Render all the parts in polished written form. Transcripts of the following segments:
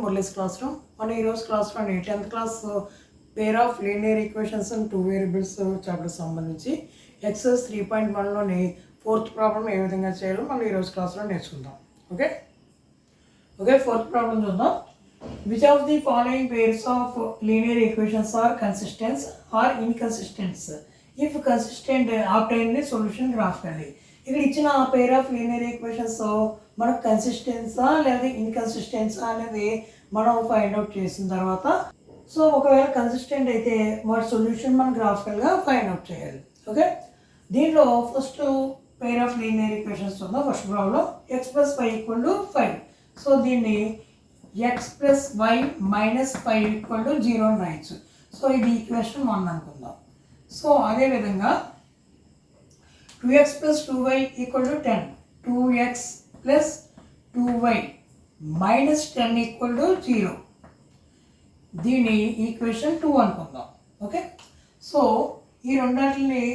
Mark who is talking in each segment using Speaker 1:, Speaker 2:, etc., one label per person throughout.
Speaker 1: Murali's classroom. మన ఈరోజు క్లాస్లోని 10th class pair of linear equations and two variables chapter సంబంధించి exercise 3.1లోని 4th problem ఏ విధంగా చేయాలో మనం ఈరోజు క్లాస్లో నేర్చుకుందాం. ఓకే 4th ప్రాబ్లం చూద్దాం. Which of the following pairs of linear equations are consistent or inconsistent? If consistent, obtain the solution graphically. ఇక్కడ ఇచ్చిన పేర్ ఆఫ్ లీనియర్ ఈక్వేషన్స్ మనకు కన్సిస్టెన్సా లేదా ఇన్కన్సిస్టెన్సా అనేది మనం ఫైండ్ అవుట్ చేసిన తర్వాత సో ఒకవేళ కన్సిస్టెంట్ అయితే వాటి సొల్యూషన్ మనం గ్రాఫికల్గా ఫైండ్ అవుట్ చేయాలి. ఓకే దీంట్లో first pair of linear equations ఉందా. First problem x + y = 5. So దీన్ని x + y - 5 = 0 అని రాయొచ్చు. సో ఇది ఈక్వేషన్ 1 అనుకుందాం. సో అదేవిధంగా 2x + 2y = 10. 2x + 2y - 10 = 0. దీని ఈక్వేషన్ 2 అనుకుందాం. ఓకే సో ఈ రెండాటిని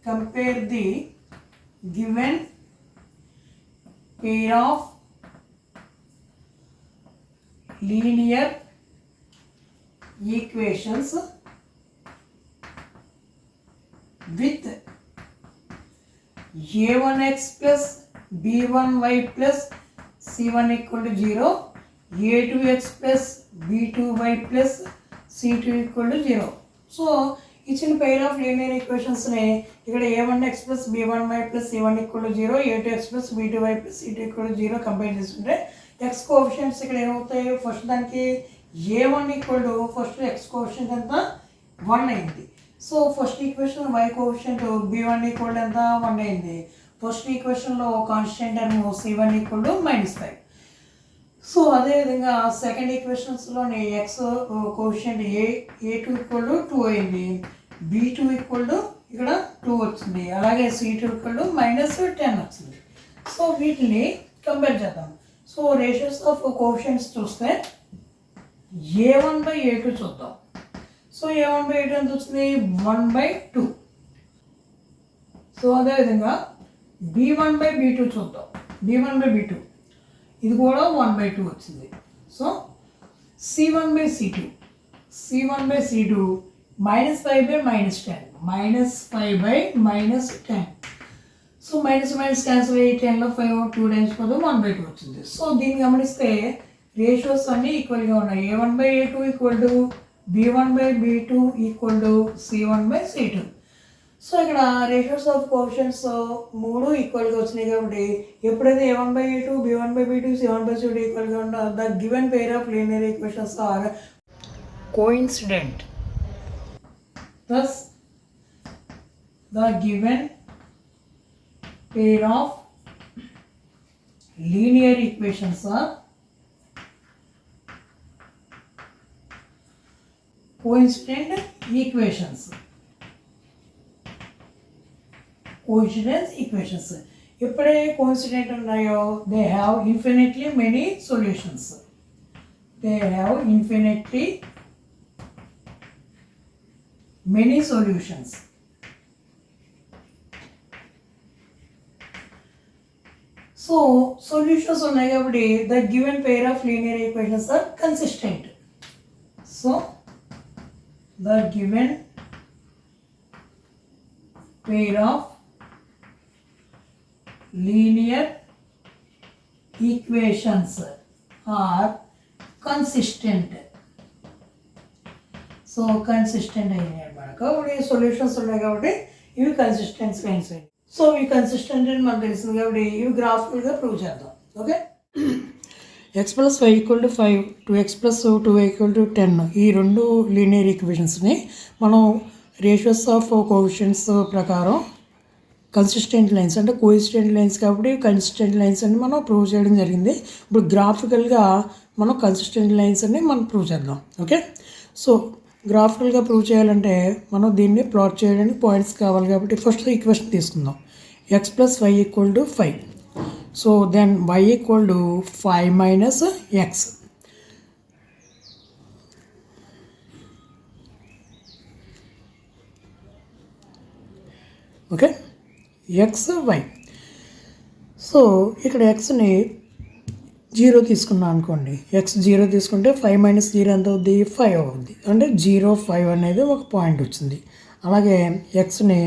Speaker 1: compare the given pair of linear equations with a1x plus b1y plus c1 = 0, a2x plus b2y plus c2 = 0. So ఇచ్చిన పేర్ ఆఫ్ లీనియర్ ఈక్వేషన్స్ని ఇక్కడ a1x plus b1y plus c1 = 0, a2x plus b2y plus c2 = 0 compare చేస్తుంటే X coefficients ఇక్కడ ఏమవుతాయి. First దానికి a1 first X coefficient ఎంత 1 అయింది. So first equation y coefficient b1 ఎంత 1 అయింది. ఫస్ట్ ఈక్వేషన్లో కాన్స్టెంట్ టర్మ్ c1 = -5. సో అదేవిధంగా సెకండ్ ఈక్వేషన్స్లోని ఎక్స్ కోఎఫిషియంట్ a2 = 2 అయింది. b2 ఇక్కడ 2 వచ్చింది. అలాగే c2 -10 వచ్చింది. సో వీటిని కంపేర్ చేద్దాం. సో రేషియోస్ ఆఫ్ కోఎఫిషియంట్స్ చూస్తే a1/a2 చూద్దాం. సో a1/a2 ఎంత వచ్చింది 1/2. సో అదేవిధంగా b1/b2 చూద్దాం. b1/b2 ఇది కూడా 1/2 వచ్చింది. So c1/c2 -5/-10 -5/-10. So minus cancel అయ్యి 10లో 5 2 టైమ్స్ పోతే 1/2 వచ్చింది. సో దీన్ని గమనిస్తే రేషియోస్ అన్నీ ఈక్వల్గా ఉన్నాయి. a1/a2 = b1/b2 = c1/c2. సో ఇక్కడ రేషియోస్ ఆఫ్ కోఎఫిషియంట్స్ 3 ఈక్వల్గా వచ్చినాయి కాబట్టి ఎప్పుడైతే a1/a2 b1/b2 c1/c2 ఈక్వల్గా ఉందో the given pair of linear equations are coincident. thus the given pair of linear equations are coincident equations. Coincidence equations ఎప్పుడైతే కోఇన్సిడెంట్ ఉన్నాయో they have infinitely many solutions. So solutions ఉన్నాయి కాబట్టి the given pair of linear equations are consistent. So the given pair of linear equations are consistent. So consistent అయినాయి అన్నమాట. కాబట్టి solutions ఉన్నాయి కాబట్టి ఇవి కన్సిస్టెన్స్ లైన్స్ అయ్యాయి. సో ఇవి కన్సిస్టెంట్ అని మనకు తెలిసింది కాబట్టి ఇవి గ్రాఫికల్గా ప్రూవ్ చేద్దాం. Okay x + y = 5, 2x + 2y = 10 ఈ రెండు లీనియర్ ఈక్వేషన్స్ని మనం రేషియోస్ ఆఫ్ కోఎఫిషియంట్స్ ప్రకారం కన్సిస్టెంట్ లైన్స్ అంటే కోఇన్సిడెంట్ లైన్స్ కాబట్టి కన్సిస్టెంట్ లైన్స్ అని మనం ప్రూవ్ చేయడం జరిగింది. ఇప్పుడు గ్రాఫికల్గా మనం కన్సిస్టెంట్ లైన్స్ అని మనం ప్రూవ్ చేద్దాం. ఓకే సో గ్రాఫికల్గా ప్రూవ్ చేయాలంటే మనం దీన్ని ప్లాట్ చేయడానికి పాయింట్స్ కావాలి కాబట్టి ఫస్ట్ ఈక్వేషన్ తీసుకుందాం. x + y = 5. So then y = 5 - x. Okay X Y. So ఇక్కడ ఎక్స్ని జీరో తీసుకున్నాం అనుకోండి, ఎక్స్ జీరో తీసుకుంటే 5 - 0 ఎంత అవుద్ది? 5 అవుద్ది. అంటే 0, 5 అనేది ఒక పాయింట్ వచ్చింది. అలాగే ఎక్స్ని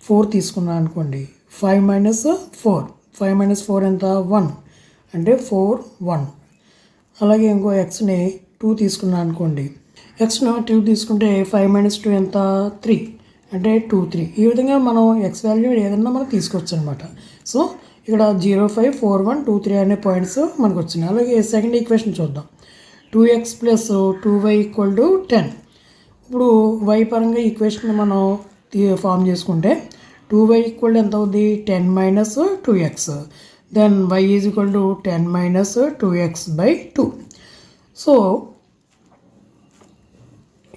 Speaker 1: 4 తీసుకున్నాం అనుకోండి, 5 - 4, 5 - 4 ఎంత? 1, అంటే 4, 1. అలాగే ఇంకో ఎక్స్ని 2 తీసుకున్నాం అనుకోండి, ఎక్స్ను 2 తీసుకుంటే 5 - 2 ఎంత? 3, అంటే 2, 3. ఈ విధంగా మనం ఎక్స్ వాల్యూ ఏదన్నా మనం తీసుకోవచ్చు అనమాట. సో ఇక్కడ 0, 5, 4, 1, 2, 3 అనే పాయింట్స్ మనకు వచ్చినాయి. అలాగే సెకండ్ ఈక్వేషన్ చూద్దాం. 2x + 2y = 10. ఇప్పుడు y పరంగా ఈక్వేషన్ మనం ఫామ్ చేసుకుంటే 2y = ఎంత అవుద్ది? 10 - 2x. Then y = 10 - 2x/2. So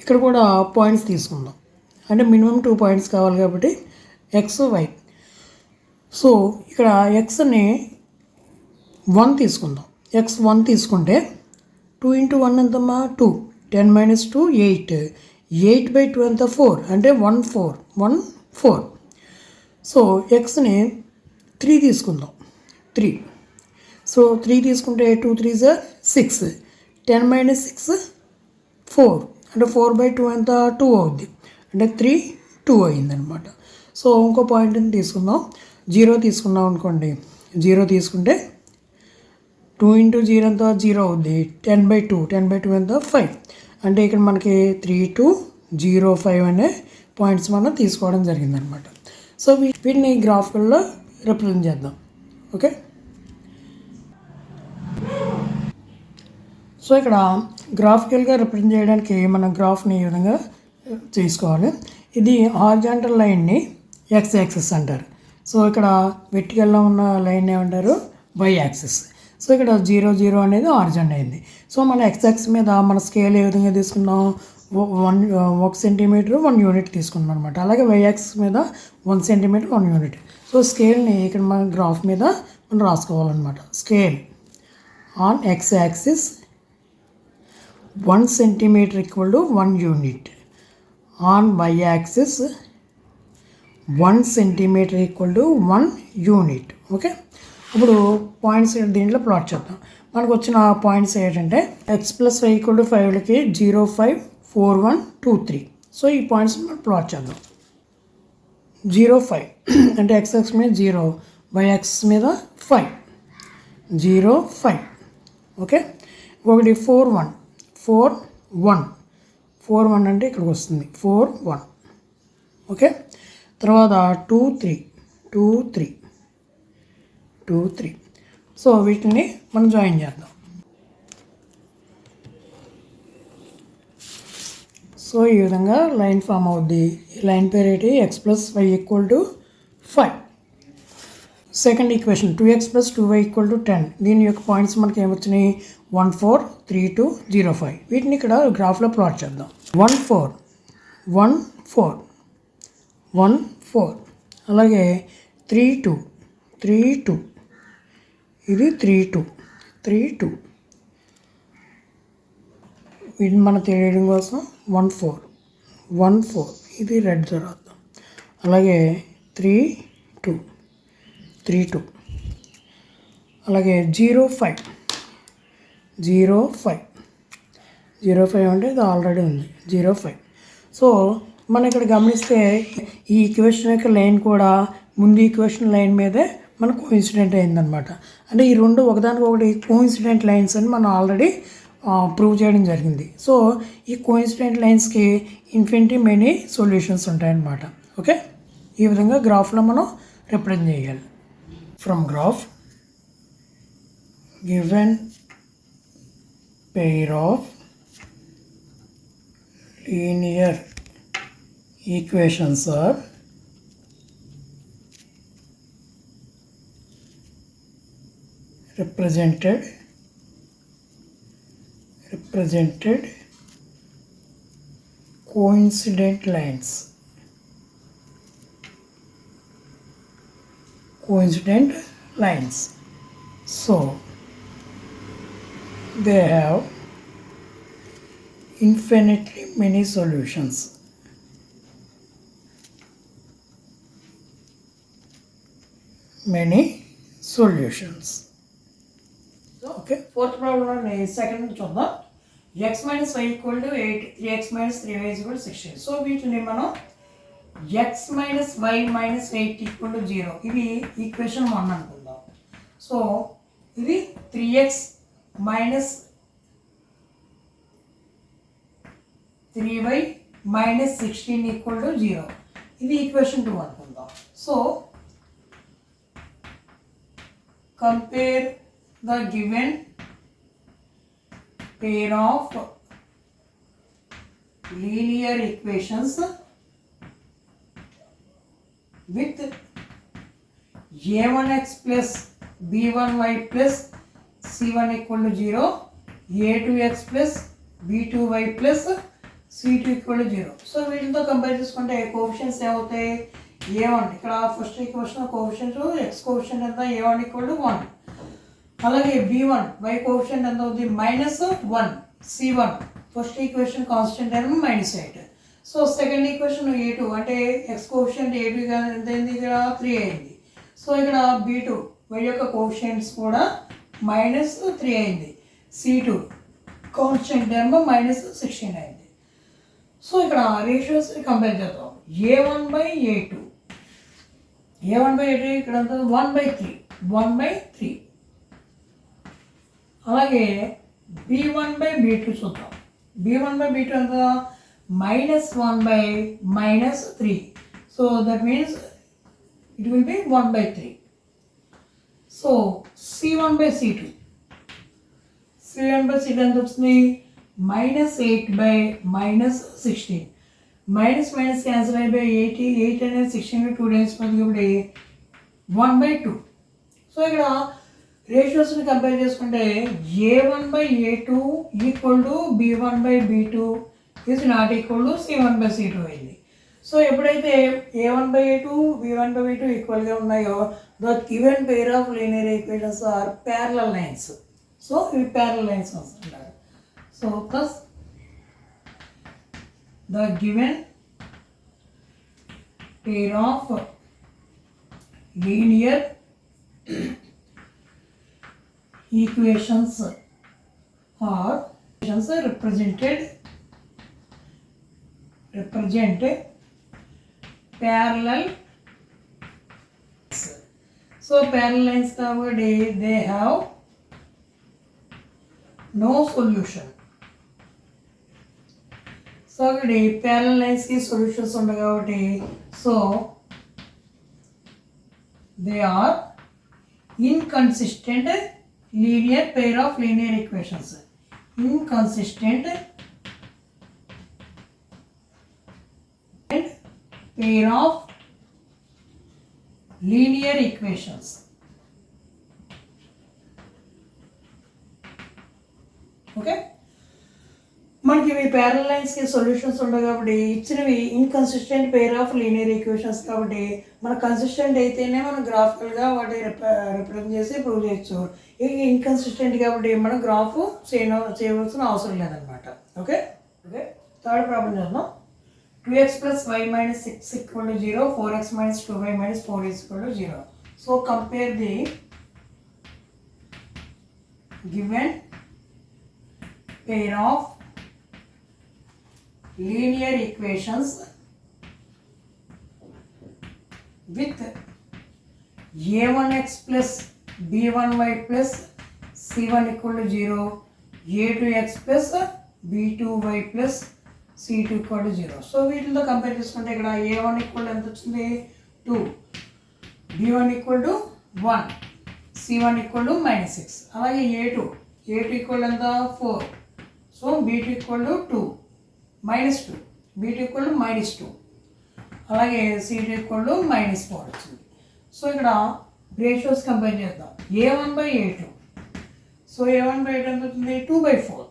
Speaker 1: ఇక్కడ కూడా పాయింట్స్ తీసుకుందాం. అంటే మినిమం 2 పాయింట్స్ కావాలి కాబట్టి ఎక్స్, వై. సో ఇక్కడ ఎక్స్ని 1 తీసుకుందాం. ఎక్స్ 1 తీసుకుంటే 2 × 1 ఎంతమ్మా? 2. 10 - 2 8. 8/2 ఎంత? 4, అంటే 1, 4, 1, 4. సో ఎక్స్ని 3 తీసుకుందాం. 3. సో 3 తీసుకుంటే 2, 3 6. 10 - 6 4, అంటే 4/2 ఎంత? 2 అవుద్ది. అంటే 3, 2 అయిందనమాట. సో ఇంకో పాయింట్ని తీసుకుందాం. 0 తీసుకున్నాం అనుకోండి, 0 తీసుకుంటే 2 × 0 ఎంత? 0 అవుద్ది. 10/2, 10/2 ఎంత? 5. అంటే ఇక్కడ మనకి 3, 2, 0, 5 అనే పాయింట్స్ మనం తీసుకోవడం జరిగిందనమాట. సో వీటిని గ్రాఫికల్లో రిప్రజెంట్ చేద్దాం. ఓకే. సో ఇక్కడ గ్రాఫికల్గా రిప్రజెంట్ చేయడానికి మనం గ్రాఫ్ని ఈ విధంగా తీసుకోవాలి. ఇది హారిజాంటల్ లైన్ని ఎక్స్ యాక్సిస్ అంటారు. సో ఇక్కడ వెర్టికల్లో ఉన్న లైన్ ఏమంటారు? Why axis. సో ఇక్కడ 0, 0 అనేది హారిజాంటల్ అయింది. సో మన ఎక్స్ యాక్సిస్ మీద మన స్కేల్ ఏ విధంగా తీసుకున్నాం? 1 సెంటీమీటర్ 1 యూనిట్ తీసుకున్నాం అనమాట. అలాగే వై యాక్సిస్ మీద 1 సెంటీమీటర్ 1 యూనిట్. సో స్కేల్ని ఇక్కడ మన గ్రాఫ్ మీద మనం రాసుకోవాలన్నమాట. Scale on x axis 1 centimetre = 1 unit. On y axis 1 centimetre = 1 unit. Okay. ఇప్పుడు పాయింట్స్ దీంట్లో ప్లాట్ చేద్దాం. మనకు వచ్చిన పాయింట్స్ ఏంటంటే ఎక్స్ + వై = 5కి 0, 5, 4, 1, 2, 3. సో ఈ పాయింట్స్ మనం ప్లాట్ చేద్దాం. 0, 5 అంటే ఎక్స్ యాక్సిస్ మీద 0, వై యాక్సిస్ మీద 5. 0, 5. ఓకే. ఒకటి 4, 1, 4, 1. 4, 1 అంటే ఇక్కడికి వస్తుంది. 4, 1. ఓకే. తర్వాత 2, 3, 2, 3, 2, 3. సో వీటిని మనం జాయిన్ చేద్దాం. సో ఈ విధంగా లైన్ ఫామ్ అవుద్ది. ఈ లైన్ పేరు ఏంటి? X + Y = 5. Second equation 2x + 2y = 10. దీని యొక్క పాయింట్స్ మనకి ఏమొచ్చినాయి? 1, 4, 3, 2, 0, 5. వీటిని ఇక్కడ గ్రాఫ్లో ప్లాట్ చేద్దాం. 1, 4, 1, 4, 1, 4. అలాగే 3, 2, 3, 2. ఇది 3, 2, 3, 2. వీటిని మనం తెలియడం కోసం 1, 4, 1, 4. ఇది రెడ్ రాద్దాం. అలాగే 3, 2, 3, 2. అలాగే 0, 5, 0, 5. 0, 5 అంటే ఇది ఆల్రెడీ ఉంది. 0, 5. సో మనం ఇక్కడ గమనిస్తే ఈ ఈక్వేషన్ యొక్క లైన్ కూడా ముందు ఈక్వేషన్ లైన్ మీదే మనకు కోఇన్సిడెంట్ అయిందనమాట. అంటే ఈ రెండు ఒకదానికొకటి కోఇన్సిడెంట్ లైన్స్ అని మనం ఆల్రెడీ ప్రూవ్ చేయడం జరిగింది. సో ఈ కోఇన్సిడెంట్ లైన్స్కి ఇన్ఫినిటీ మెనీ సొల్యూషన్స్ ఉంటాయన్నమాట. ఓకే. ఈ విధంగా గ్రాఫ్లో మనం రిప్రజెంట్ చేయాలి. From graph given pair of linear equations are represented coincident lines. So they have infinitely many solutions. So okay, fourth ప్రాబ్లంలోని సెకండ్ చూద్దాం. X minus y equal to 8, 3x minus 3y equal to 16. So వీటిని మనం x minus y minus 8 equal to 0, ఇది equation 1 అనుకుందాం. So ఇది 3x minus 3y minus 16 equal to 0, ఇది equation 2 అనుకుందాం. So compare the given pair of linear equations with a1x plus b1y plus c1 equal to 0, a2x plus b2y plus c2 equal to 0. So వీటితో compare చేసుకుంటే coefficients ఏమవుతాయి? a1 ఇక్కడ first equation coefficient x coefficient ఎంత? a1 equal to 1. అలాగే b1 y coefficient ఎంత అవుతుంది? -1. c1 first equation constant ఏమో -8. So second equation a2 అంటే x కోఎఫిషియెంట్ a2 ఎంత అయింది? ఇక్కడ 3 అయింది. సో ఇక్కడ b2 y యొక్క కోఎఫిషియెంట్స్ కూడా -3 అయింది. c2 కాన్స్టెంట్ ఏమో -16 అయింది. సో ఇక్కడ రేషియోస్ కంపేర్ చేద్దాం. a1/a2 ఇక్కడ ఎంత? 1/3, 1/3. అలాగే b1/b2 చూద్దాం. b1/b2 ఎంత? -1/-3. So that means it will be 1/3. So c1/c2 ఎంత వస్తుంది? -8/-16. మైనస్ క్యాన్సిల్ అయిపోయి 8 అనేది 16 2 టైమ్స్ కాబట్టి 1/2. సో ఇక్కడ రేషియోస్ని కంపేర్ చేసుకుంటే a1/a2 equal to b1/b2 is not equal to c1/c2 అయింది. సో ఎప్పుడైతే a1/a2 b1/b2 ఈక్వల్గా ఉన్నాయో the given pair of linear equations are parallel lines. So ఇవి ప్యారలల్ లైన్స్ వస్తుంటారు. So plus the given pair of linear equations are represent parallel. So parallel lines kabatti they have no solution. So అక్కడ parallel లైన్స్కి solutions ఉన్నాయి కాబట్టి so they are inconsistent linear pair of linear equations. Inconsistent pair of linear equations. Okay, మనకి ఇవి parallel లైన్స్కి solutions ఉండవు కాబట్టి ఇచ్చినవి inconsistent pair of linear equations కాబట్టి మన కన్సిస్టెంట్ అయితేనే మనం గ్రాఫికల్గా వాటి రిప్రజెంట్ చేసి ప్రూవ్ చేయొచ్చు. ఇవి ఇన్కన్సిస్టెంట్ కాబట్టి మనం గ్రాఫ్ చేయవలసిన అవసరం లేదనమాట. ఓకే, థర్డ్ ప్రాబ్లం చూద్దాం. 2x plus y minus 6 equal to 0, 4x minus 2y minus 4 is equal to 0. So compare the given pair of linear equations with a1x plus b1y plus c1 equal to 0, a2x plus b2y plus c2 equal to 0. So వీటితో compare చేసుకుంటే ఇక్కడ a1 equal ఎంత వచ్చింది? 2, b1 equal to 1, c1 equal to -6. అలాగే a2 equal ఎంత? 4. So b2 equal to 2, -2, b2 equal to -2. అలాగే c2 equal to -4 వచ్చింది. So ఇక్కడ రేషియోస్ కంపేర్ చేద్దాం. a1/a2. సో a1/a2 ఎంత అవుతుంది? 2/4.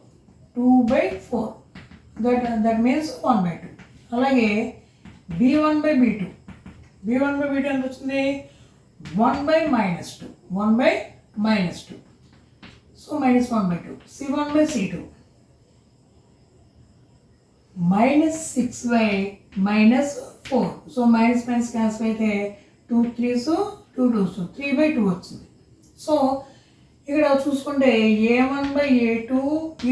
Speaker 1: That means 1/2. అలాగే b1/b2 ఎంత వచ్చింది? 1/-2. So -1/2. c1/c2 -6/-4. So minus cancel అయితే 2 3s 2 2s 3/2 వచ్చింది. సో ఇక్కడ చూసుకుంటే a1/a2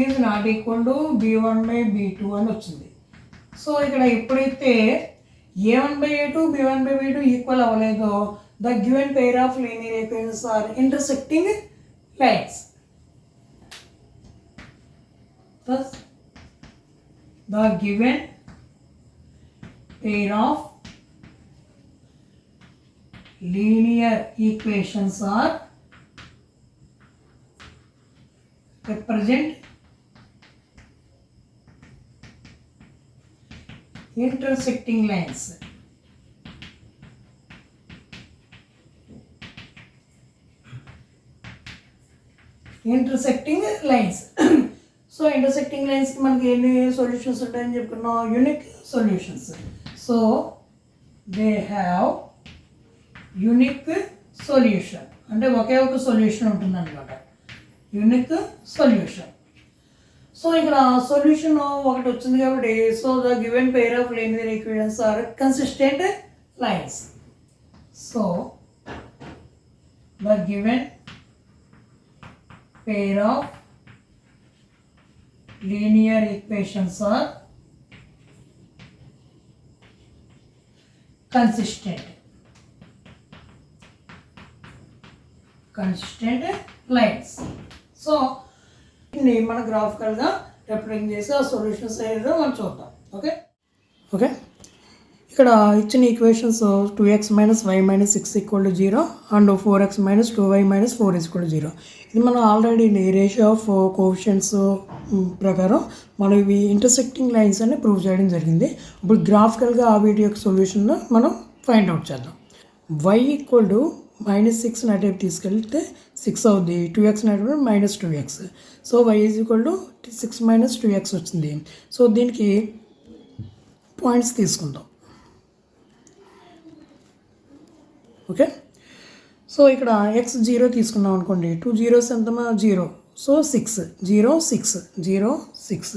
Speaker 1: is not equal to b1/b2 అని వచ్చింది. సో ఇక్కడ ఎప్పుడైతే a1/a2 b1/b2 ఈక్వల్ అవ్వలేదో the given pair of linear equations are intersecting lines. Thus, the given pair of linear equations are represent intersecting lines. Intersecting lines. So intersecting లైన్స్కి మనకి ఎన్ని solutions ఉంటాయని చెప్పుకున్నాం, unique solutions. So they have unique solution, అంటే ఒకే ఒక solution ఉంటుందన్నమాట, unique solution. So ఇక్కడ సొల్యూషన్ ఒకటి వచ్చింది కాబట్టి so the given pair of linear equations are consistent lines. So the given pair of linear equations are consistent lines. సో దీన్ని మన గ్రాఫికల్గా రిప్రజెంట్ చేసి ఆ సొల్యూషన్స్ ఏదో మనం చూద్దాం. ఓకే ఇక్కడ ఇచ్చిన equations 2x - y - 6 = 0 and 4x - 2y - 4 = 0. ఇది మనం ఆల్రెడీ రేషియో ఆఫ్ కోఎఫిషియెంట్స్ ప్రకారం మనం ఇవి ఇంటర్సెక్టింగ్ లైన్స్ అని ప్రూవ్ చేయడం జరిగింది. ఇప్పుడు గ్రాఫికల్గా ఆ వీటి యొక్క సొల్యూషన్ మనం ఫైండ్ అవుట్ చేద్దాం. y = -6 అటేపు తీసుకెళ్తే 6 అవుద్ది, 2x అటేపు -2x. So y = 6 - 2x వచ్చింది. సో దీనికి పాయింట్స్ తీసుకుందాం. ఓకే, సో ఇక్కడ x 0 తీసుకున్నాం అనుకోండి, 2 zeros ఎంతమా 0, సో 6 0 6 0 6.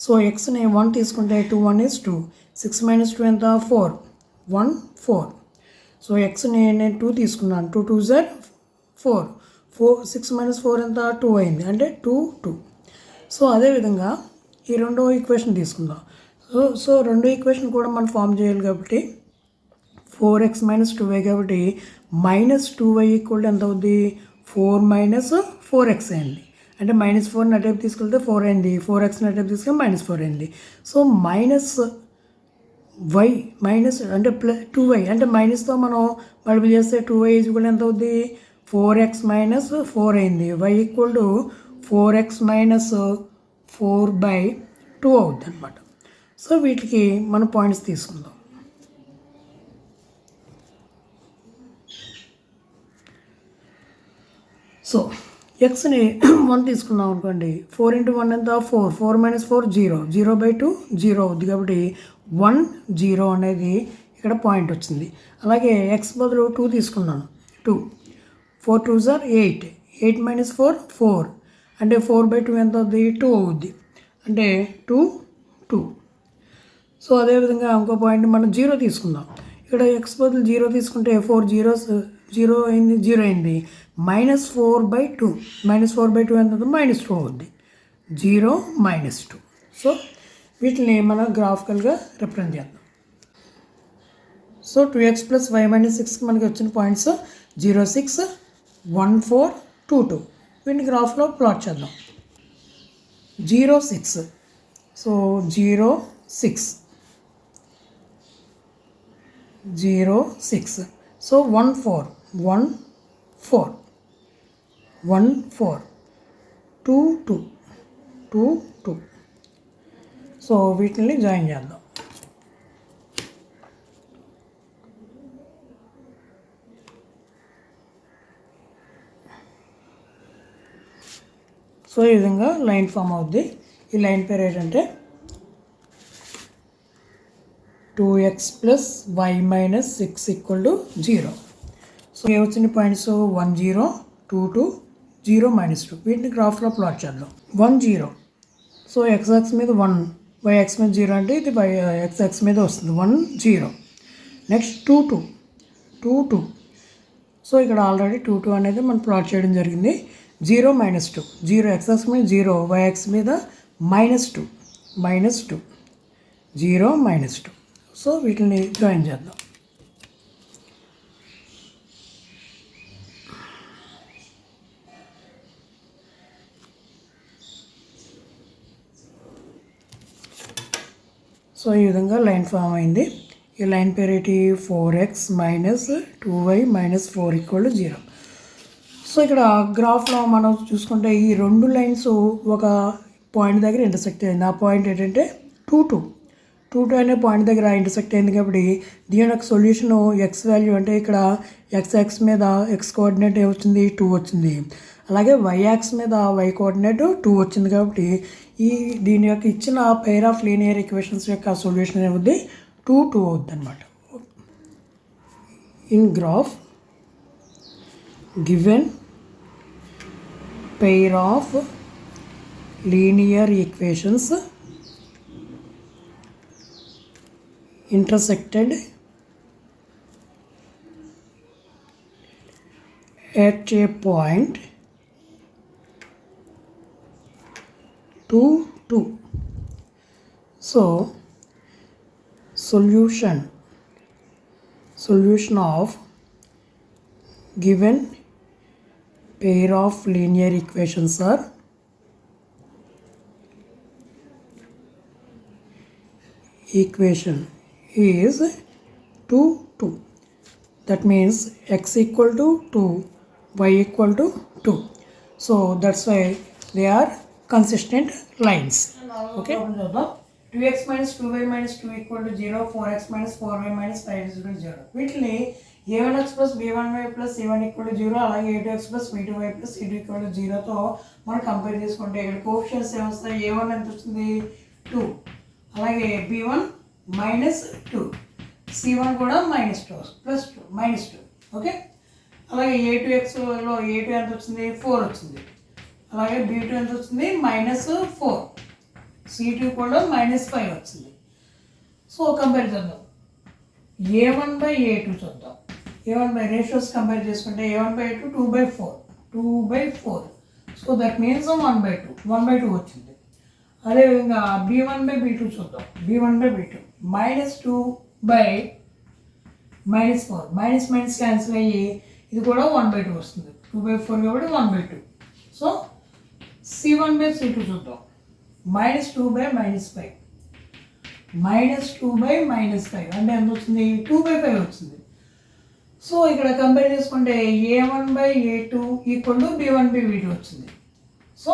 Speaker 1: సో xని 1 తీసుకుంటే 2 1 is 2, 6 - 2 ఎంత 4 1 4. సో xని నేను 2 తీసుకున్నాను, 2 2s are 4 6 - 4 ఎంత 2 అయింది, అంటే 2 2. సో అదేవిధంగా ఈ రెండో ఈక్వేషన్ తీసుకుందాం. సో రెండో ఈక్వేషన్ కూడా మనం ఫామ్ చేయాలి కాబట్టి 4x - 2y కాబట్టి -2y = ఎంత అవుద్ది, 4 - 4x అయింది, అంటే -4 అటేపు తీసుకెళ్తే 4 అయింది, 4x అటేపు తీసుకెళ్తే -4 అయింది. సో -y అంటే 2y అంటే మైనస్తో మనం మల్టిపుల్ చేస్తే 2y = ఎంత అవుద్ది, 4x - 4 అయింది, y = 4x - 4/2 అవుద్ది అనమాట. సో వీటికి మన పాయింట్స్ తీసుకుందాం. సో ఎక్స్ని 1 తీసుకున్నాం అనుకోండి, 4 × 1 ఎంత 4 4 - 4 0 0/2 0 అవుద్ది కాబట్టి 1 0 అనేది ఇక్కడ పాయింట్ వచ్చింది. అలాగే ఎక్స్ బదులు 2 తీసుకున్నాను, 2 4 2s are 8 8 - 4 4 అంటే 4/2 ఎంత అవుద్ది 2 అవుద్ది, అంటే 2 2. సో అదేవిధంగా ఇంకో పాయింట్ మనం 0 తీసుకుందాం. ఇక్కడ ఎక్స్ బదులు 0 తీసుకుంటే 4 zeros 0 అయింది 0 అయింది, -4/2 -4/2 ఎంత -2 అవుద్ది, 0 -2. సో వీటిని మనం గ్రాఫికల్గా రిప్రజెంట్ చేద్దాం. సో 2x + y - 6కి మనకి వచ్చిన పాయింట్స్ 0 6 1 4 2 2. వీటిని గ్రాఫ్లో ప్లాట్ చేద్దాం. 0 6 సో 0 6 0 6. సో 1 4 1 4 1 4 2 2 2 2. సో వీటిని జాయిన్ చేద్దాం. సో ఈ విధంగా లైన్ ఫామ్ అవుద్ది. ఈ లైన్ పేరు ఏంటంటే 2x + y - 6 = 0. సో ఏ వచ్చిన పాయింట్స్ 1 0 2 2 0 -2. వీటిని గ్రాఫ్లో ప్లాట్ చేద్దాం. 1 0 సో x మీద 1 y మీద 0 అంటే ఇది x మీద వస్తుంది 1 0. నెక్స్ట్ 2 2 2 2. సో ఇక్కడ ఆల్రెడీ 2 2 అనేది మనం ప్లాట్ చేయడం జరిగింది. 0 మైనస్ 2, 0 x మీద 0, yx మీద -2, 0 -2. సో వీటిని జాయిన్ చేద్దాం. సో ఈ విధంగా లైన్ ఫామ్ అయింది. ఈ లైన్ పేరు ఏంటి? 4x minus 2y minus 4 = 0. So ఇక్కడ గ్రాఫ్లో మనం చూసుకుంటే ఈ రెండు లైన్స్ ఒక పాయింట్ దగ్గర ఇంటర్సెక్ట్ అయింది. ఆ పాయింట్ ఏంటంటే 2 అనే పాయింట్ దగ్గర ఇంటర్సెక్ట్ అయింది. కాబట్టి దీని యొక్క సొల్యూషన్ ఎక్స్ వాల్యూ అంటే ఇక్కడ ఎక్స్ మీద ఎక్స్ కోఆర్డినేట్ ఏమొచ్చింది? 2 వచ్చింది. అలాగే వై యాక్స్ మీద వై కోఆర్డినేట్ 2 వచ్చింది. కాబట్టి దీని యొక్క ఇచ్చిన పెయిర్ ఆఫ్ లీనియర్ ఈక్వేషన్స్ యొక్క సొల్యూషన్ ఏమవుద్ది? 2 అవుద్ది అనమాట. In graph given pair of linear equations intersected at a point 2. So solution of given pair of linear equations are equation is 2. That means x equal to 2, y equal to 2. So that's why they are consistent lines. Okay. 2x minus 2y minus 2 equal to 0, 4x minus 4y minus 5 is equal to 0. వీటిని a1x plus b1y plus c1 equal to 0 అలాగే a2x plus b2y plus c2 equal to 0తో మనం compare చేసుకుంటే ఇక్కడ coefficients ఏమొస్తాయి? a1 ఎంత వస్తుంది? 2. అలాగే b1 -2, c1 కూడా -2 ప్లస్ 2 -2. ఓకే. అలాగే a2xలో a2 ఎంత వచ్చింది? 4 వచ్చింది. అలాగే b2 ఎంత వచ్చింది? -4. c2 కూడా -5 వచ్చింది. సో కంపేర్ చేద్దాం. a1 by a2 చూద్దాం. a1 by రేషియోస్ కంపేర్ చేసుకుంటే a1 by a2 2/4. So that means 1/2 వచ్చింది. అదేవిధంగా b1 by b2 చూద్దాం. b1 by b2 -2 by -4, minus cancel అయ్యి ఇది కూడా 1/2 వస్తుంది. 2/4 కాబట్టి 1/2. సో c1 by c2 చూద్దాం. -2 by -5, -2 by -5 అంటే ఎంత వచ్చింది? 2/5 వచ్చింది. సో ఇక్కడ కంపేర్ చేసుకుంటే a1 by a2 equal to b1 by b2 వచ్చింది. సో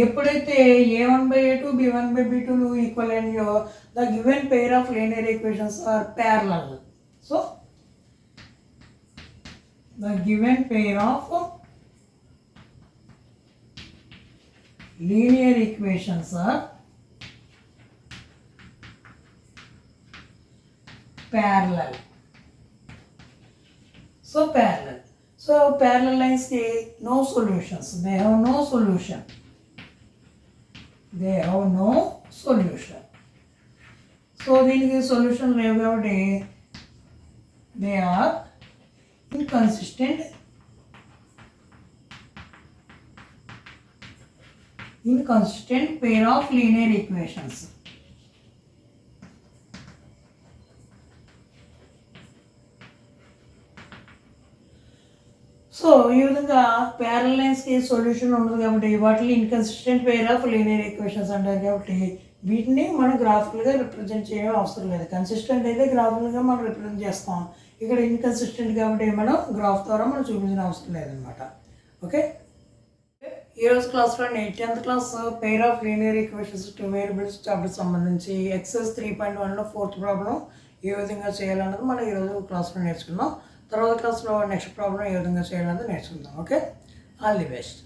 Speaker 1: ఎప్పుడైతే a1 by a2 b1 by b2 equal అయినాయో the given pair of linear equations are parallel. So the given pair of linear equations are parallel. So parallel lines ke no solutions. They have no solution. So దీనికి solution లేవు కాబట్టి they are inconsistent pair of linear equations. So ఈ విధంగా parallel లైన్స్కి solution ఉండదు కాబట్టి వాటిని inconsistent pair of linear equations అంటారు. కాబట్టి వీటిని మనం గ్రాఫికల్గా రిప్రజెంట్ చేయడం అవసరం లేదు. కన్సిస్టెంట్ అయితే గ్రాఫికల్గా మనం రిప్రజెంట్ చేస్తాం. ఇక్కడ ఇన్కన్సిస్టెంట్ కాబట్టి మనం గ్రాఫ్ ద్వారా మనం చూపించిన అవసరం లేదనమాట. ఓకే. ఈరోజు క్లాస్లో 10th class pair of linear equations 2 variables chapter సంబంధించి ఎక్సర్సైజ్ 3.1లో 4th ప్రాబ్లం ఏ విధంగా చేయాలన్నది మనం ఈరోజు క్లాస్లో నేర్చుకుందాం. తర్వాత క్లాస్లో నెక్స్ట్ ప్రాబ్లం ఏ విధంగా చేయాలన్నది నేర్చుకుందాం. ఓకే. All the best.